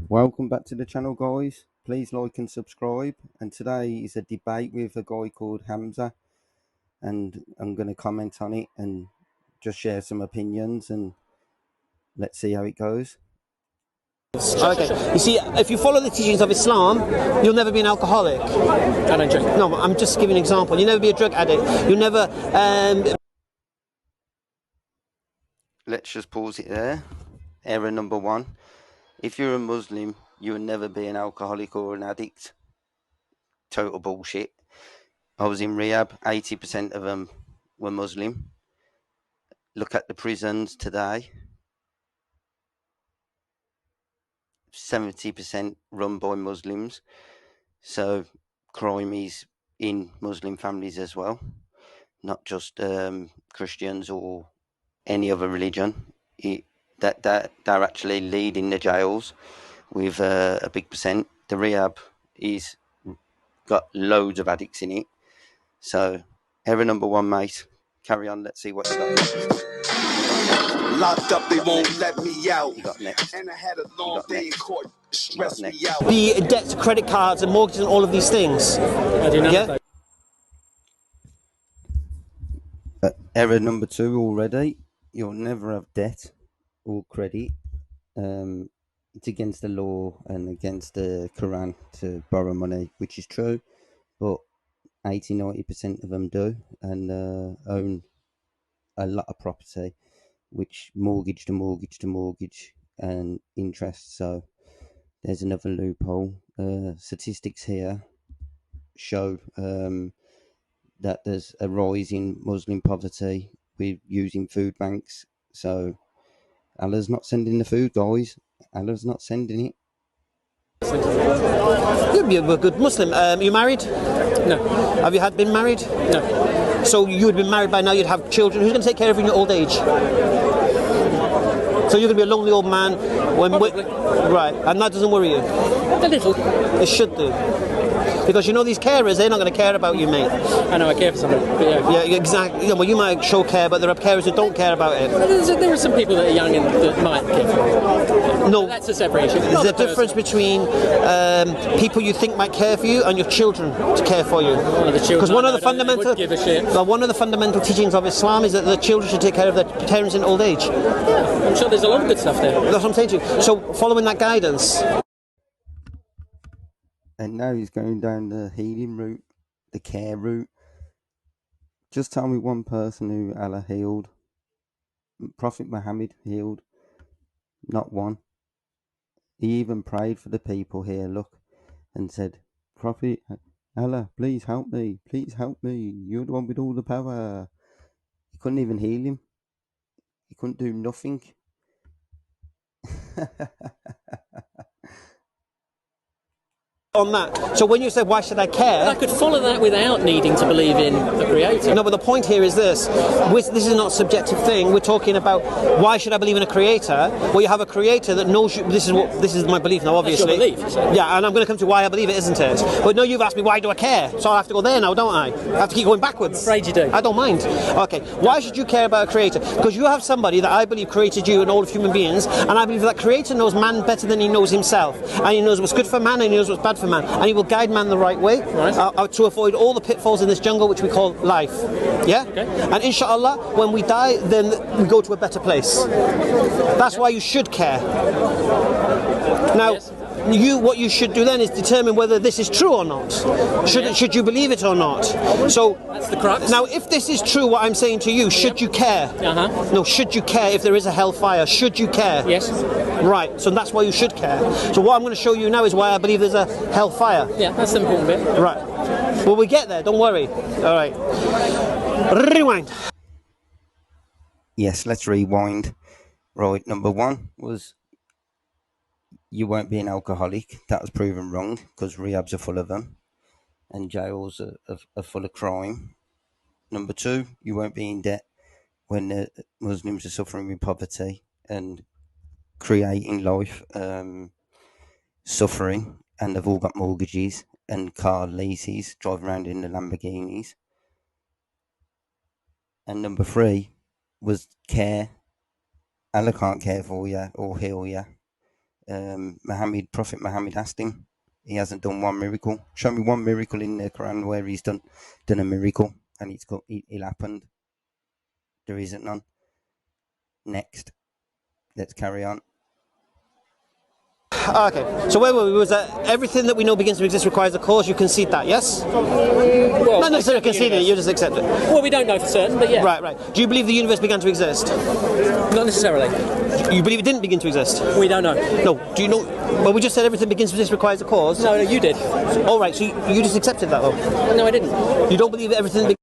Welcome back to the channel, guys. Please like and subscribe. And today is a debate with a guy called Hamza, and I'm going to comment on it and just share some opinions, and let's see how it goes. Okay, you see, if you follow the teachings of Islam, you'll never be an alcoholic. I don't drink. No, I'm just giving an example. You'll never be a drug addict. You'll never... Let's just pause it there. Error number one. If you're a Muslim, you will never be an alcoholic or an addict. Total bullshit. I was in rehab. 80% of them were Muslim. Look at the prisons today. 70% run by Muslims. So crime is in Muslim families as well, not just Christians or any other religion. That they're actually leading the jails with a big percent. The rehab is got loads of addicts in it. So error number one, mate. Carry on. Let's see what you got next. Locked up, they won't let me out. You got next. And I had a long day in court. Stress me out. the debt to credit cards and mortgages and all of these things. I do not. Yeah? Error number two already. You'll never have debt or credit. It's against the law and against the Quran to borrow money, which is true, but 80-90% of them do, and own a lot of property, which mortgage to mortgage to mortgage and interest. So there's another loophole. Statistics here show that there's a rise in Muslim poverty with using food banks. So Allah's not sending the food, guys. Allah's not sending it. You're a good Muslim. You married? No. Have you been married? No. So you would have been married by now, you'd have children. Who's going to take care of you in your old age? So you're going to be a lonely old man right, and that doesn't worry you? A little. It should do. Because you know these carers, they're not going to care about you, mate. I know I care for somebody, but yeah. Yeah, exactly. Yeah, well, you might show care, but there are carers who don't care about it. There are some people that are young and that might care for me. No. But that's a separate issue. There's a difference between people you think might care for you and your children to care for you. Because one of the fundamental, one of the fundamental teachings of Islam is that the children should take care of their parents in old age. Yeah, I'm sure there's a lot of good stuff there. That's what I'm saying to you. So following that guidance. And now he's going down the healing route, the care route. Just tell me one person who Allah healed. Prophet Muhammad healed. Not one. He even prayed for the people here, look, and said, Prophet, Allah, please help me. Please help me. You're the one with all the power. He couldn't even heal him. He couldn't do nothing. On that. So when you say, why should I care? But I could follow that without needing to believe in the Creator. No, but the point here is this. This is not a subjective thing. We're talking about why should I believe in a creator? Well, you have a creator that knows you. This is my belief now, obviously. That's your belief, so. Yeah, and I'm going to come to why I believe it, isn't it? But no, you've asked me, why do I care? So I have to go there now, don't I? I have to keep going backwards. I'm afraid you do. I don't mind. Okay, why should you care about a creator? Because you have somebody that I believe created you and all of human beings, and I believe that creator knows man better than he knows himself. And he knows what's good for man and he knows what's bad for man. And he will guide man the right way, right, to avoid all the pitfalls in this jungle which we call life. Yeah? Okay. And inshallah, when we die, then we go to a better place. That's why you should care. Now, yes. What you should do then is determine whether this is true or not. Should you believe it or not? So that's the crux. Now, if this is true, what I'm saying to you, should you care? No, should you care if there is a hellfire? Should you care? Yes. Right. So that's why you should care. So what I'm going to show you now is why I believe there's a hellfire. Yeah, that's the important bit. Right. Well, we get there. Don't worry. All right. Rewind. Yes, let's rewind. Right. Number one was, you won't be an alcoholic. That was proven wrong because rehabs are full of them and jails are full of crime. Number two, you won't be in debt when the Muslims are suffering with poverty and creating life suffering, and they've all got mortgages and car leases, drive around in the Lamborghinis. And number three was care. Allah can't care for you or heal you. Prophet Muhammad asked him. He hasn't done one miracle. Show me one miracle in the Quran where he's done a miracle and it happened. There isn't none. Next, let's carry on. Okay, so where were we? Was that everything that we know begins to exist requires a cause? You concede that, yes? Well, Not necessarily concede it, you just accept it. Well, we don't know for certain, but yeah. Right. Do you believe the universe began to exist? Not necessarily. You believe it didn't begin to exist? We don't know. No. Do you know? Well, we just said everything begins to exist requires a cause. No, you did. All right, so you just accepted that, though? No, I didn't. You don't believe that everything